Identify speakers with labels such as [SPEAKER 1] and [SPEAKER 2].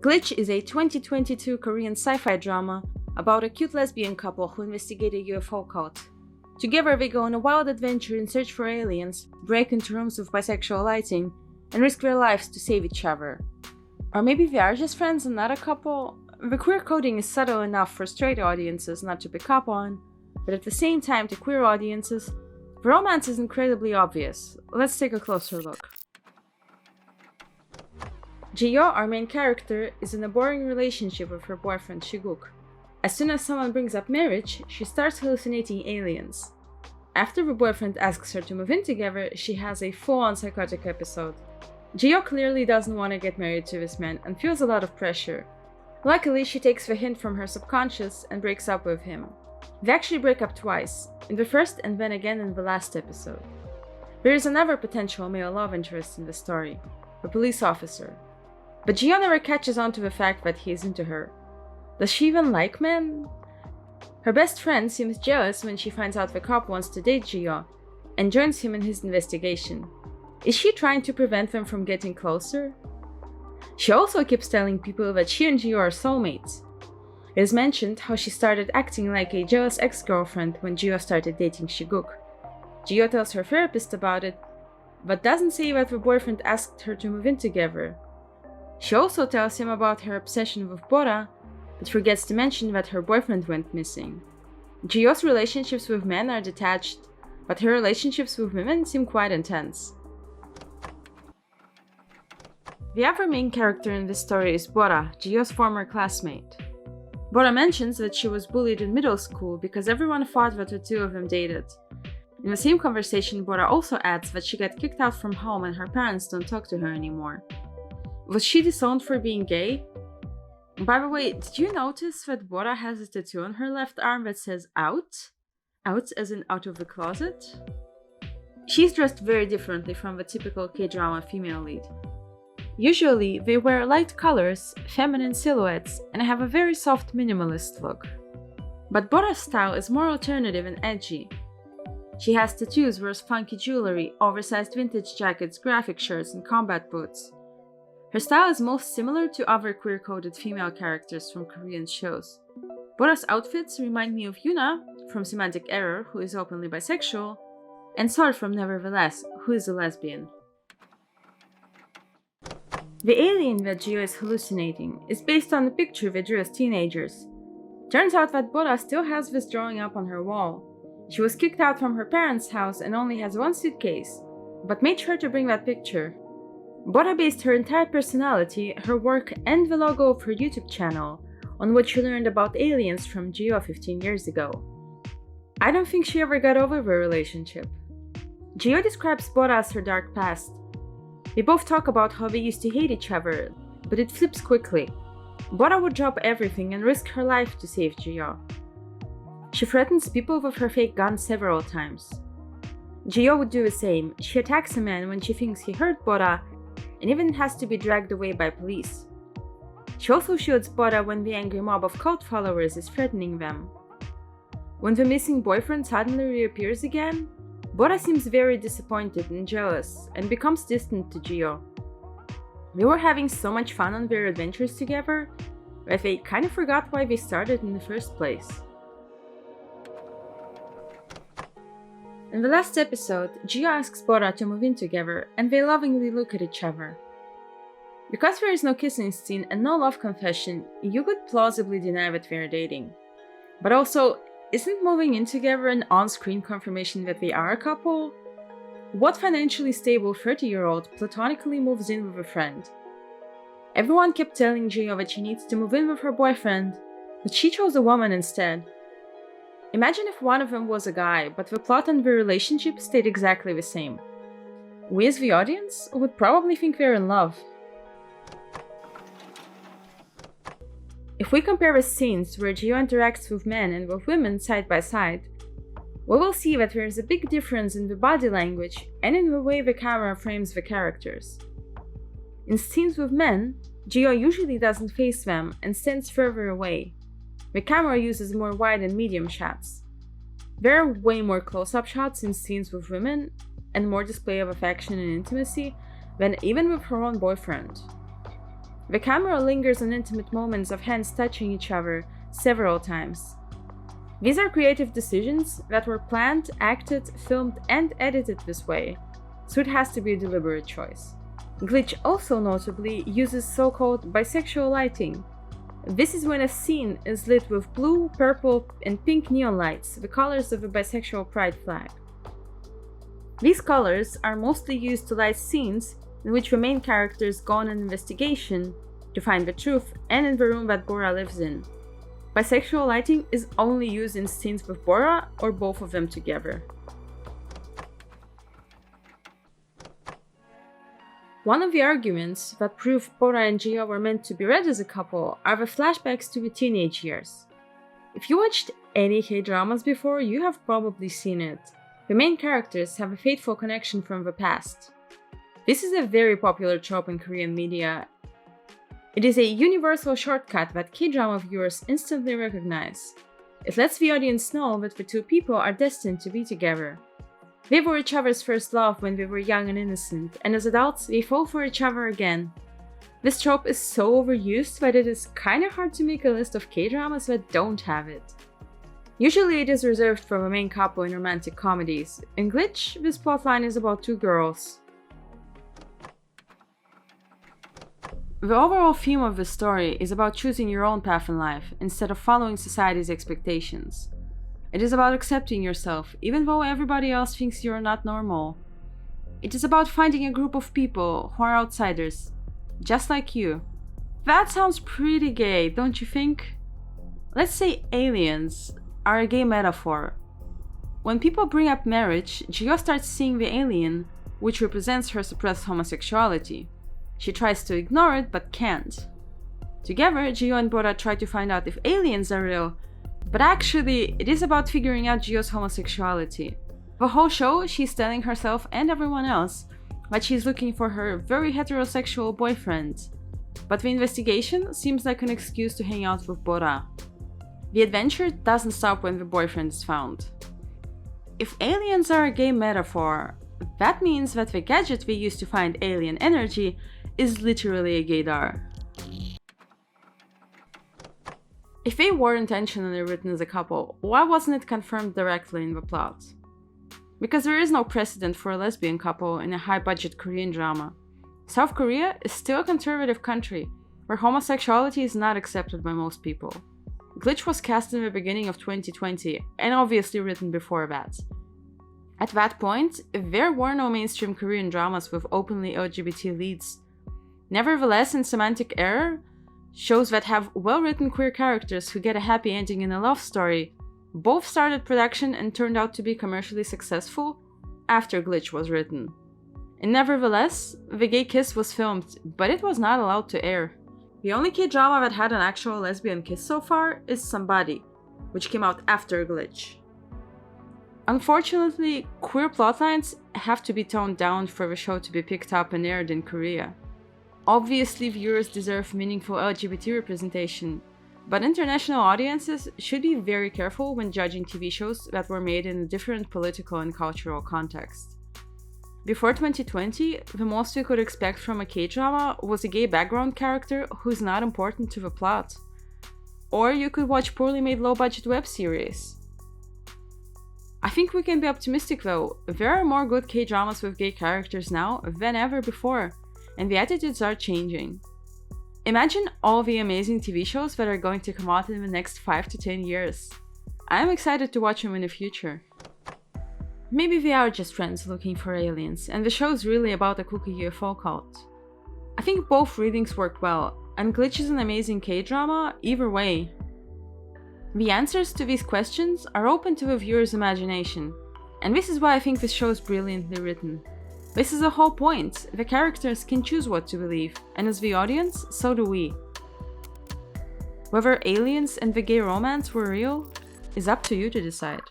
[SPEAKER 1] Glitch is a 2022 Korean sci-fi drama about a cute lesbian couple who investigate a UFO cult. Together they go on a wild adventure in search for aliens, break into rooms with bisexual lighting, and risk their lives to save each other. Or maybe they are just friends and not a couple? The queer coding is subtle enough for straight audiences not to pick up on, but at the same time to queer audiences, the romance is incredibly obvious. Let's take a closer look. Ji-yeon, our main character, is in a boring relationship with her boyfriend Shiguk. As soon as someone brings up marriage, she starts hallucinating aliens. After the boyfriend asks her to move in together, she has a full-on psychotic episode. Ji-yeon clearly doesn't want to get married to this man and feels a lot of pressure. Luckily, she takes the hint from her subconscious and breaks up with him. They actually break up twice, in the first and then again in the last episode. There is another potential male love interest in the story, a police officer. But Ji-yeon never catches on to the fact that he is into her. Does she even like men? Her best friend seems jealous when she finds out the cop wants to date Ji-yeon and joins him in his investigation. Is she trying to prevent them from getting closer? She also keeps telling people that she and Ji-yeon are soulmates. It is mentioned how she started acting like a jealous ex-girlfriend when Ji-yeon started dating Shiguk. Ji-yeon tells her therapist about it, but doesn't say that the boyfriend asked her to move in together. She also tells him about her obsession with Bora, but forgets to mention that her boyfriend went missing. Ji-yeon's relationships with men are detached, but her relationships with women seem quite intense. The other main character in this story is Bora, Ji-yeon's former classmate. Bora mentions that she was bullied in middle school because everyone thought that the two of them dated. In the same conversation, Bora also adds that she got kicked out from home and her parents don't talk to her anymore. Was she disowned for being gay? By the way, did you notice that Bora has a tattoo on her left arm that says out? Out as in out of the closet? She's dressed very differently from the typical K-drama female lead. Usually, they wear light colors, feminine silhouettes, and have a very soft minimalist look. But Bora's style is more alternative and edgy. She has tattoos, wears funky jewelry, oversized vintage jackets, graphic shirts, and combat boots. Her style is most similar to other queer-coded female characters from Korean shows. Bora's outfits remind me of Yuna from Semantic Error, who is openly bisexual, and Sword from Nevertheless, who is a lesbian. The alien that Ji-yeon is hallucinating is based on a picture they drew as teenagers. Turns out that Bora still has this drawing up on her wall. She was kicked out from her parents' house and only has one suitcase, but made sure to bring that picture. Bora based her entire personality, her work, and the logo of her YouTube channel on what she learned about aliens from Ji-yeon 15 years ago. I don't think she ever got over the relationship. Ji-yeon describes Bora as her dark past. They both talk about how they used to hate each other, but it flips quickly. Bora would drop everything and risk her life to save Ji-yeon. She threatens people with her fake gun several times. Ji-yeon would do the same. She attacks a man when she thinks he hurt Bora, and even has to be dragged away by police. She also shoots Bora when the angry mob of cult followers is threatening them. When the missing boyfriend suddenly reappears again, Bora seems very disappointed and jealous, and becomes distant to Ji-yeon. They were having so much fun on their adventures together that they kind of forgot why they started in the first place. In the last episode, Ji-yeon asks Bora to move in together, and they lovingly look at each other. Because there is no kissing scene and no love confession, you could plausibly deny that they are dating. But also, isn't moving in together an on-screen confirmation that they are a couple? What financially stable 30-year-old platonically moves in with a friend? Everyone kept telling Ji-yeon that she needs to move in with her boyfriend, but she chose a woman instead. Imagine if one of them was a guy, but the plot and the relationship stayed exactly the same. We as the audience would probably think they're in love. If we compare the scenes where Ji-yeon interacts with men and with women side by side, we will see that there is a big difference in the body language and in the way the camera frames the characters. In scenes with men, Ji-yeon usually doesn't face them and stands further away. The camera uses more wide and medium shots. There are way more close-up shots in scenes with women, and more display of affection and intimacy than even with her own boyfriend. The camera lingers on intimate moments of hands touching each other several times. These are creative decisions that were planned, acted, filmed, and edited this way, so it has to be a deliberate choice. Glitch also notably uses so-called bisexual lighting. This is when a scene is lit with blue, purple, and pink neon lights, the colors of a bisexual pride flag. These colors are mostly used to light scenes in which the main characters go on an investigation to find the truth and in the room that Bora lives in. Bisexual lighting is only used in scenes with Bora or both of them together. One of the arguments that prove Bora and Geo were meant to be read as a couple are the flashbacks to the teenage years. If you watched any K-dramas before, you have probably seen it. The main characters have a fateful connection from the past. This is a very popular trope in Korean media. It is a universal shortcut that K-drama viewers instantly recognize. It lets the audience know that the two people are destined to be together. They were each other's first love when they were young and innocent, and as adults, they fall for each other again. This trope is so overused that it is kinda hard to make a list of K-dramas that don't have it. Usually it is reserved for the main couple in romantic comedies. In Glitch, this plotline is about two girls. The overall theme of the story is about choosing your own path in life instead of following society's expectations. It is about accepting yourself, even though everybody else thinks you're not normal. It is about finding a group of people who are outsiders, just like you. That sounds pretty gay, don't you think? Let's say aliens are a gay metaphor. When people bring up marriage, Geo starts seeing the alien, which represents her suppressed homosexuality. She tries to ignore it, but can't. Together, Geo and Bora try to find out if aliens are real, but actually, it is about figuring out Geo's homosexuality. The whole show, she's telling herself and everyone else that she's looking for her very heterosexual boyfriend. But the investigation seems like an excuse to hang out with Bora. The adventure doesn't stop when the boyfriend is found. If aliens are a gay metaphor, that means that the gadget we use to find alien energy is literally a gaydar. If they were intentionally written as a couple, why wasn't it confirmed directly in the plot? Because there is no precedent for a lesbian couple in a high-budget Korean drama. South Korea is still a conservative country, where homosexuality is not accepted by most people. Glitch was cast in the beginning of 2020, and obviously written before that. At that point, there were no mainstream Korean dramas with openly LGBT leads. Nevertheless, in Semantic Error, shows that have well-written queer characters who get a happy ending in a love story both started production and turned out to be commercially successful after Glitch was written. And nevertheless, the gay kiss was filmed, but it was not allowed to air. The only K-drama that had an actual lesbian kiss so far is Somebody, which came out after Glitch. Unfortunately, queer plotlines have to be toned down for the show to be picked up and aired in Korea. Obviously, viewers deserve meaningful LGBT representation, but international audiences should be very careful when judging TV shows that were made in a different political and cultural context. Before 2020, the most we could expect from a K-drama was a gay background character who's not important to the plot. Or you could watch poorly made low-budget web series. I think we can be optimistic though. There are more good K-dramas with gay characters now than ever before, and the attitudes are changing. Imagine all the amazing TV shows that are going to come out in the next 5 to 10 years. I'm excited to watch them in the future. Maybe they are just friends looking for aliens, and the show's really about a kooky UFO cult. I think both readings worked well, and Glitch is an amazing K-drama either way. The answers to these questions are open to the viewer's imagination, and this is why I think this show is brilliantly written. This is the whole point. The characters can choose what to believe, and as the audience, so do we. Whether aliens and the gay romance were real is up to you to decide.